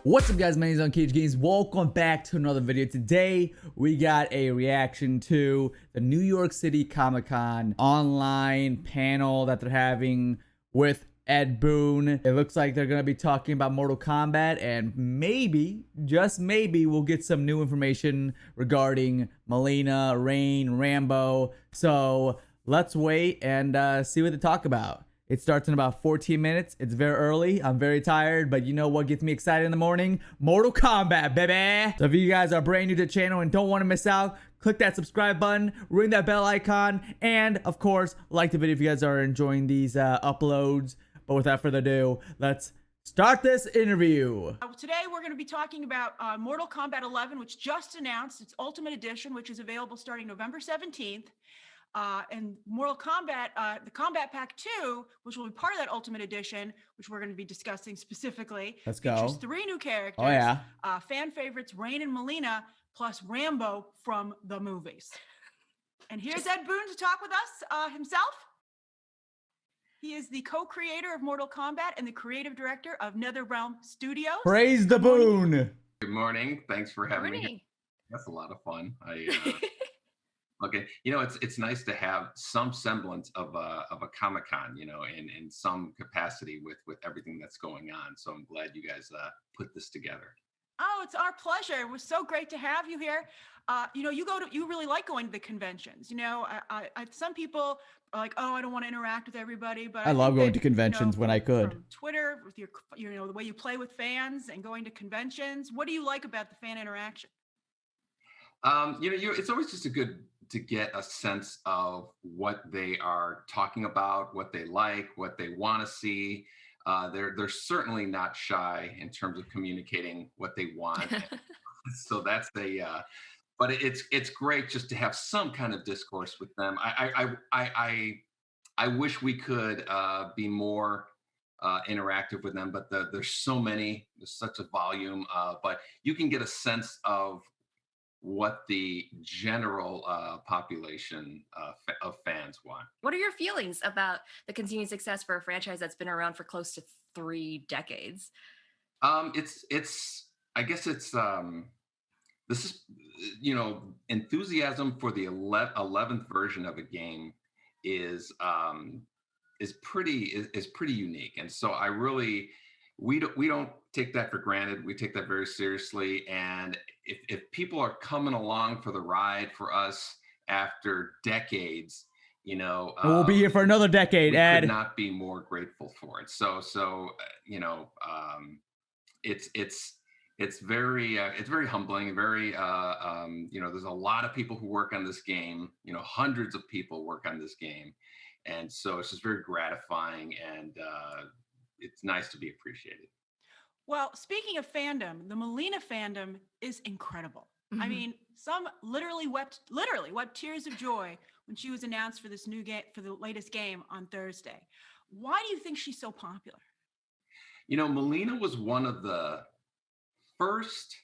What's up, guys? My name is unCAGEDgamez. Welcome back to another video. Today we got a reaction to the New York City Comic-Con online panel that they're having with Ed Boon. It looks like they're going to be talking about Mortal Kombat, and maybe, just maybe, we'll get some new information regarding Molina, Rain, Rambo. So let's wait and see what they talk about. It starts in about 14 minutes. It's very early. I'm very tired, but you know what gets me excited in the morning? Mortal Kombat, baby! So if you guys are brand new to the channel and don't want to miss out, click that subscribe button, ring that bell icon, and of course, like the video if you guys are enjoying these uploads. But without further ado, let's start this interview. Today we're going to be talking about Mortal Kombat 11, which just announced its Ultimate Edition, which is available starting November 17th. And Mortal Kombat, the Kombat Pack 2, which will be part of that Ultimate Edition, which we're going to be discussing specifically. Let's go. Features 3 new characters. Oh, yeah. Fan favorites Rain and Molina, plus Rambo from the movies. And here's Ed Boon to talk with us himself. He is the co-creator of Mortal Kombat and the creative director of NetherRealm Studios. Praise the Boon! Good morning. Thanks for having me. That's a lot of fun. Okay, you know, it's nice to have some semblance of a Comic-Con, you know, in some capacity with everything that's going on. So I'm glad you guys put this together. Oh, it's our pleasure. It was so great to have you here. You know, you really like going to the conventions. You know, some people are like, oh, I don't want to interact with everybody, but I love going to you conventions know, when I could. From Twitter, with your, you know, the way you play with fans and going to conventions. What do you like about the fan interaction? You know, it's always just to get a sense of what they are talking about, what they like, what they want to see. They're certainly not shy in terms of communicating what they want. So that's but it's great just to have some kind of discourse with them. I wish we could be more interactive with them, but there's so many, there's such a volume. But you can get a sense of what the general population of fans want. What are your feelings about the continued success for a franchise that's been around for close to 3 decades? I guess it's this is, you know, enthusiasm for the 11th version of a game is pretty unique, and so I really we don't take that for granted. We take that very seriously, and if people are coming along for the ride for us after decades, you know, We'll be here for another decade, we Ed. could not be more grateful for it. So you know, it's very humbling and very you know, there's a lot of people who work on this game. You know, hundreds of people work on this game, and so it's just very gratifying, and it's nice to be appreciated. Well, speaking of fandom, the Molina fandom is incredible. Mm-hmm. I mean, some literally wept tears of joy when she was announced for this new game, for the latest game on Thursday. Why do you think she's so popular? You know, Molina was one of the first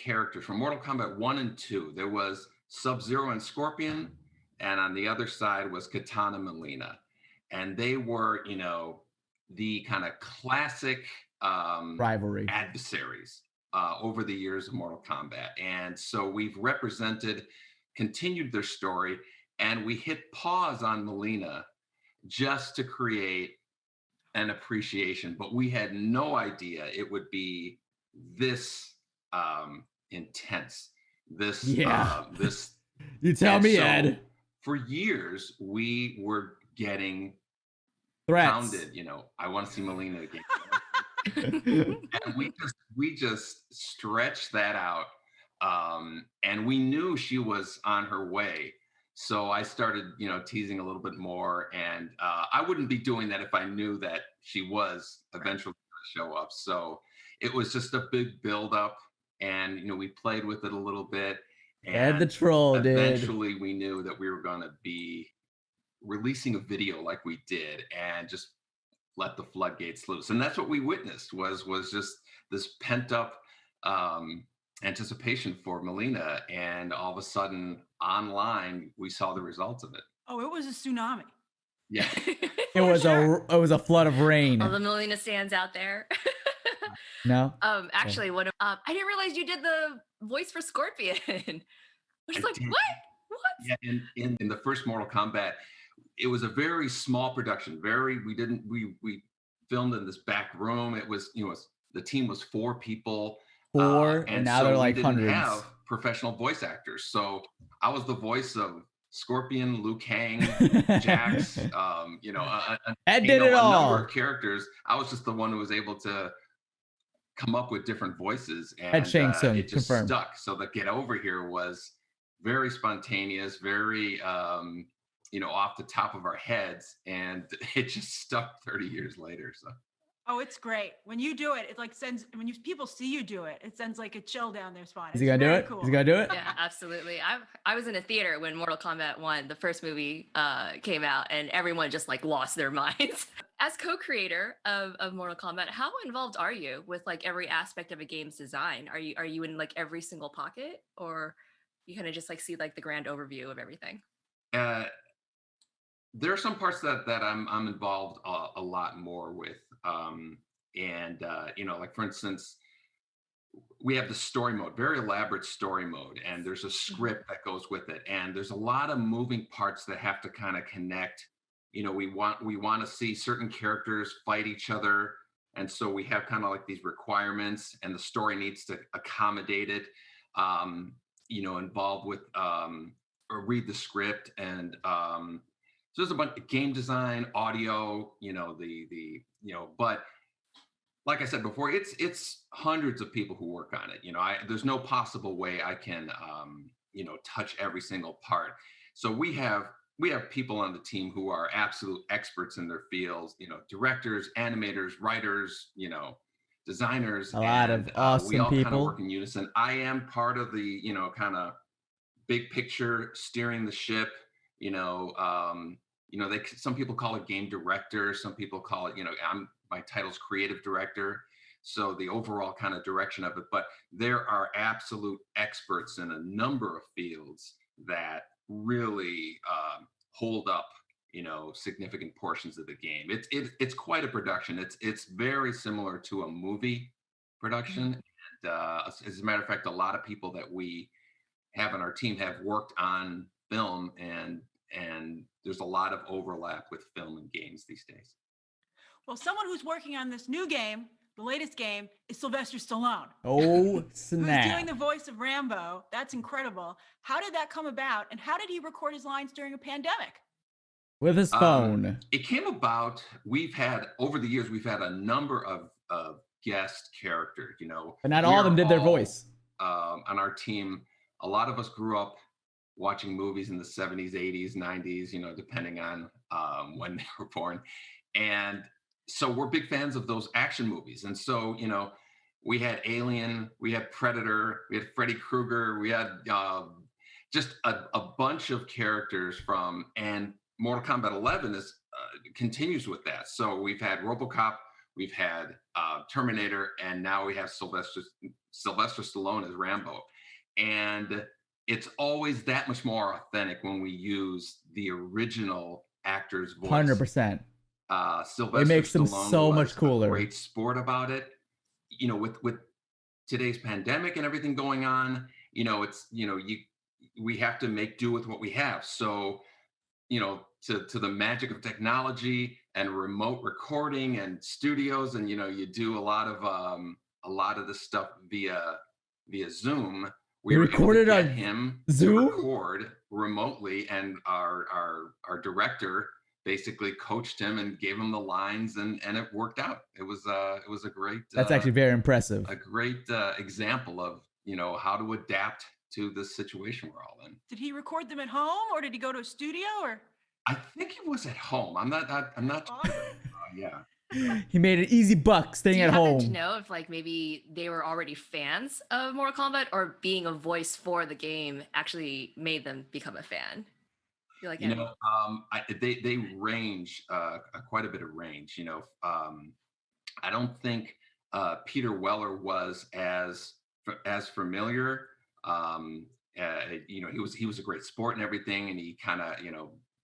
characters from Mortal Kombat 1 and 2. There was Sub-Zero and Scorpion, and on the other side was Kitana Molina. And they were, you know, the kind of classic Rivalry adversaries over the years of Mortal Kombat. And so we've continued their story, and we hit pause on Molina just to create an appreciation, but we had no idea it would be this intense, this this you tell me, so Ed. For years we were getting Threats. pounded, you know, I want to see Molina again. And we just stretched that out, and we knew she was on her way. So I started, you know, teasing a little bit more, and I wouldn't be doing that if I knew that she was eventually going to show up. So it was just a big build-up, and you know, we played with it a little bit. And Ed the Troll, eventually we knew that we were going to be releasing a video like we did, and just let the floodgates loose. And that's what we witnessed was just this pent up anticipation for Molina, and all of a sudden online we saw the results of it. Oh, it was a tsunami. Yeah. It was a flood of rain. All the Molina stands out there. No. Actually, one of I didn't realize you did the voice for Scorpion. I was I like, did. what? What? Yeah, in the first Mortal Kombat, it was a very small production. We filmed in this back room. It was, the team was 4 people. 4, and And now they're so we like didn't hundreds. have professional voice actors. So I was the voice of Scorpion, Liu Kang, Jax, Ed did it a all. number of characters. I was just the one who was able to come up with different voices, Ed and Shang Tsung, it just confirmed. stuck. So the Get Over Here was very spontaneous, very off the top of our heads, and it just stuck 30 years later. So Oh, it's great. When you do it, it like sends, people see you do it, it sends like a chill down their spine. Is he gonna do it? Cool. Is he gonna do it? Yeah, absolutely. I was in a theater when Mortal Kombat 1, the first movie, came out, and everyone just like lost their minds. As co-creator of Mortal Kombat, how involved are you with like every aspect of a game's design? Are you in like every single pocket, or you kind of just like see like the grand overview of everything? uh, there are some parts that I'm involved a lot more with, like for instance, we have the story mode, very elaborate story mode, and there's a script that goes with it, and there's a lot of moving parts that have to kind of connect. We want to see certain characters fight each other, and so we have kind of like these requirements, and the story needs to accommodate it. Involved with or read the script, and so there's a bunch of game design, audio, but like I said before, it's hundreds of people who work on it. There's no possible way I can touch every single part. So we have people on the team who are absolute experts in their fields, directors, animators, writers, designers. A lot of awesome we all kind of people. work in unison. I am part of the, kind of big picture, steering the ship. Some people call it game director, some people call it, my title's creative director, so the overall kind of direction of it. But there are absolute experts in a number of fields that really hold up, significant portions of the game. It's quite a production. It's very similar to a movie production. And as a matter of fact, a lot of people that we have on our team have worked on film, and there's a lot of overlap with film and games these days. Well, someone who's working on this new game, the latest game, is Sylvester Stallone. Oh, snap. Who's doing the voice of Rambo. That's incredible. How did that come about, and how did he record his lines during a pandemic? With his phone. It came about, over the years, we've had a number of guest characters, But not all of them did their voice. On our team, a lot of us grew up watching movies in the 70s, 80s, 90s, depending on when they were born. And so we're big fans of those action movies. And so, we had Alien, we had Predator, we had Freddy Krueger, we had just a bunch of characters and Mortal Kombat 11 continues with that. So we've had RoboCop, we've had Terminator, and now we have Sylvester Stallone as Rambo. And it's always that much more authentic when we use the original actor's voice. 100%. Sylvester It makes them Stallone so was much cooler. A great sport about it. With today's pandemic and everything going on, we have to make do with what we have. So, to the magic of technology and remote recording and studios, and you do a lot of this stuff via Zoom. We recorded on him Zoom to record remotely, and our director basically coached him and gave him the lines, and it worked out. It was a great. That's actually very impressive. A great example of how to adapt to this situation we're all in. Did he record them at home, or did he go to a studio, or? I think it was at home. I'm not. Awesome. Yeah. He made an easy buck staying at home. Do you happen to know if like maybe they were already fans of Mortal Kombat, or being a voice for the game actually made them become a fan? Like, they range quite a bit of range. I don't think Peter Weller was as familiar. He was a great sport and everything, and he kind of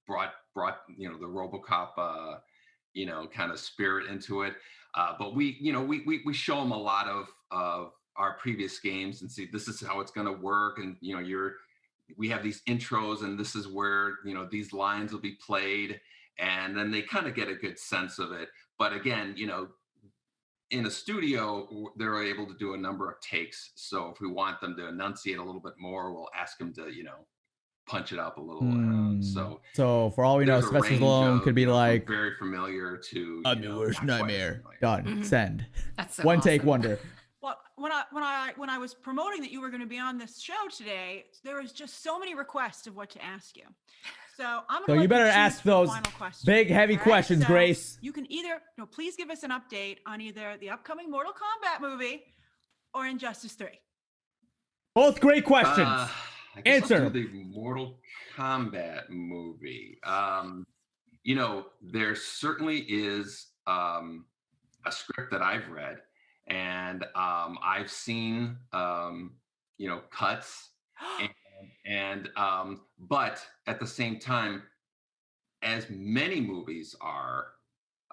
brought the RoboCop kind of spirit into it. But we show them a lot of our previous games and see this is how it's going to work, and we have these intros, and this is where these lines will be played, and then they kind of get a good sense of it. But again, in a studio, they're able to do a number of takes. So if we want them to enunciate a little bit more, we'll ask them to punch it up a little. So for all we know, Sylvester Stallone could be like very familiar to I'm your worst nightmare. Done. Send. That's so One awesome. take wonder. Well, when I was promoting that you were going to be on this show today, there was just so many requests of what to ask you. So I'm going to you better ask those big, heavy questions, so Grace. You can either, please give us an update on either the upcoming Mortal Kombat movie or Injustice 3. Both great questions. I guess Answer. I'll do the Mortal Kombat movie. There certainly is a script that I've read, and I've seen cuts, and but at the same time, as many movies are,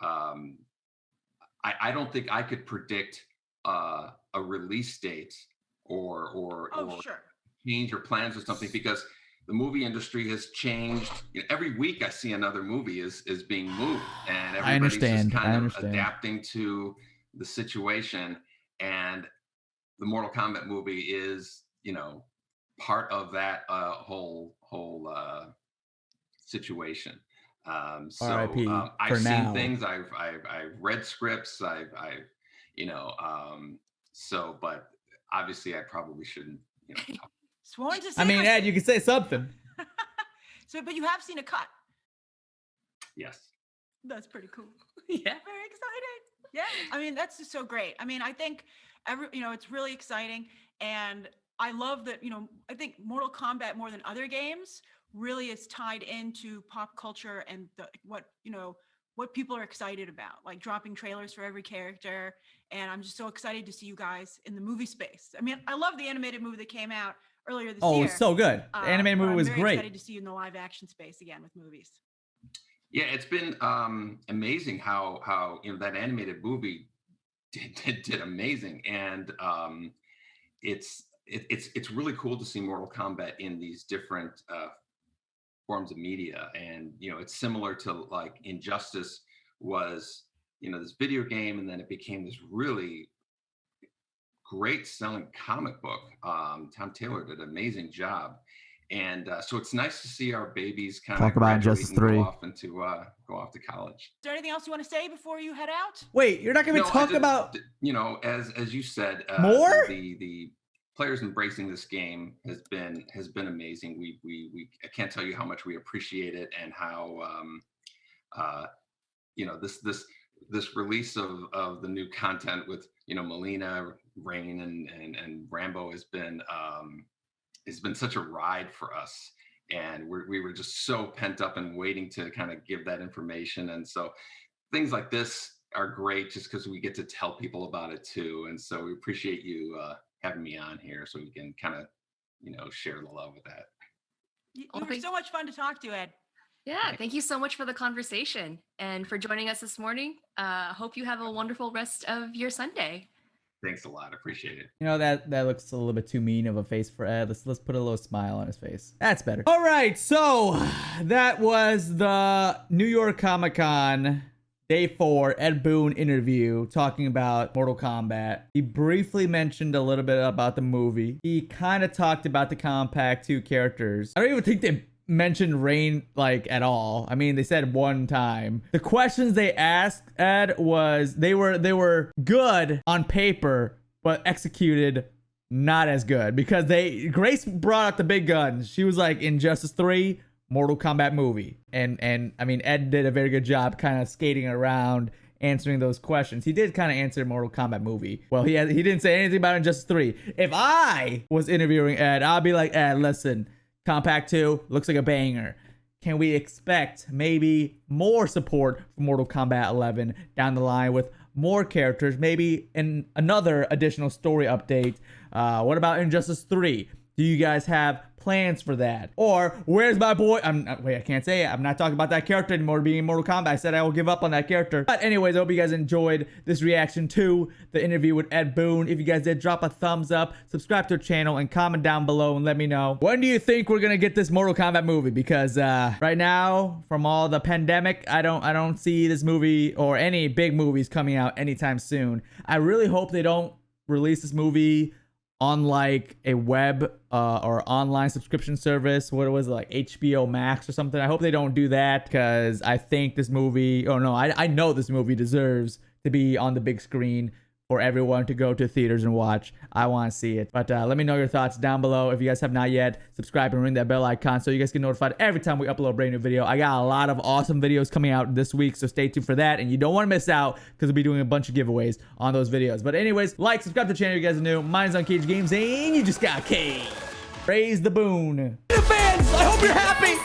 I don't think I could predict a release date or Sure. change your plans or something, because the movie industry has changed. Every week I see another movie is being moved, and everybody's just kind of adapting to the situation. And the Mortal Kombat movie is, part of that whole situation. I've seen things. I've read scripts. But obviously I probably shouldn't. Sworn to secrecy. I mean, Ed, you can say something. But you have seen a cut. Yes. That's pretty cool. Yeah. Very exciting. Yeah. I mean, that's just so great. I mean, I think it's really exciting. And I love that, I think Mortal Kombat, more than other games, really is tied into pop culture and what people are excited about, like dropping trailers for every character. And I'm just so excited to see you guys in the movie space. I mean, I love the animated movie that came out earlier this year. Oh, it's so good. The animated movie was great. I'm very excited to see you in the live action space again with movies. Yeah, it's been amazing how that animated movie did amazing, and it's really cool to see Mortal Kombat in these different forms of media. And it's similar to like Injustice was this video game, and then it became this really great selling comic book. Tom Taylor did an amazing job, and so it's nice to see our babies kind of talk about Injustice 3 go off to college. Is there anything else you want to say before you head out? Wait, you're not going to talk about as you said, more? The players embracing this game has been amazing. We I can't tell you how much we appreciate it, and how this release of the new content with Molina, Rain, and Rambo has been such a ride for us, and we were just so pent up and waiting to kind of give that information. And so things like this are great just because we get to tell people about it too. And so we appreciate you having me on here so we can kind of share the love with that. You were so much fun to talk to, Ed. Yeah, thank you so much for the conversation and for joining us this morning. Hope you have a wonderful rest of your Sunday. Thanks a lot. Appreciate it. That looks a little bit too mean of a face for Ed. Let's put a little smile on his face. That's better. All right, so that was the New York Comic-Con Day 4 Ed Boon interview talking about Mortal Kombat. He briefly mentioned a little bit about the movie. He kind of talked about the Kombat Pack 2 characters. I don't even think they mentioned Rain at all. I mean, they said one time. The questions they asked Ed was they were good on paper, but executed not as good, because Grace brought out the big guns. She was like, Injustice 3, Mortal Kombat movie. And I mean, Ed did a very good job kind of skating around answering those questions. He did kind of answer Mortal Kombat movie. Well, he didn't say anything about Injustice 3. If I was interviewing Ed, I'd be like, Ed, listen, Kombat Pack 2 looks like a banger. Can we expect maybe more support for Mortal Kombat 11 down the line with more characters, maybe in another additional story update? What about Injustice 3? Do you guys have plans for that? Or where's my boy? Wait, I can't say it. I'm not talking about that character anymore being in Mortal Kombat. I said I will give up on that character. But anyways, I hope you guys enjoyed this reaction to the interview with Ed Boon. If you guys did, drop a thumbs up, subscribe to our channel, and comment down below and let me know. When do you think we're gonna get this Mortal Kombat movie? Because right now, from all the pandemic, I don't see this movie or any big movies coming out anytime soon. I really hope they don't release this movie on like a web or online subscription service. What was it, like HBO Max or something? I hope they don't do that, because I think this movie, oh no, I know this movie deserves to be on the big screen for everyone to go to theaters and watch. I want to see it. But let me know your thoughts down below. If you guys have not yet, subscribe and ring that bell icon so you guys get notified every time we upload a brand new video. I got a lot of awesome videos coming out this week, so stay tuned for that. And you don't want to miss out, because we'll be doing a bunch of giveaways on those videos. But anyways, like, subscribe to the channel if you guys are new. Mine's unCAGEDgamez, and you just got caged. Praise the boon. The fans, I hope you're happy.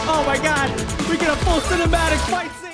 Oh my god. We get a full cinematic fight scene.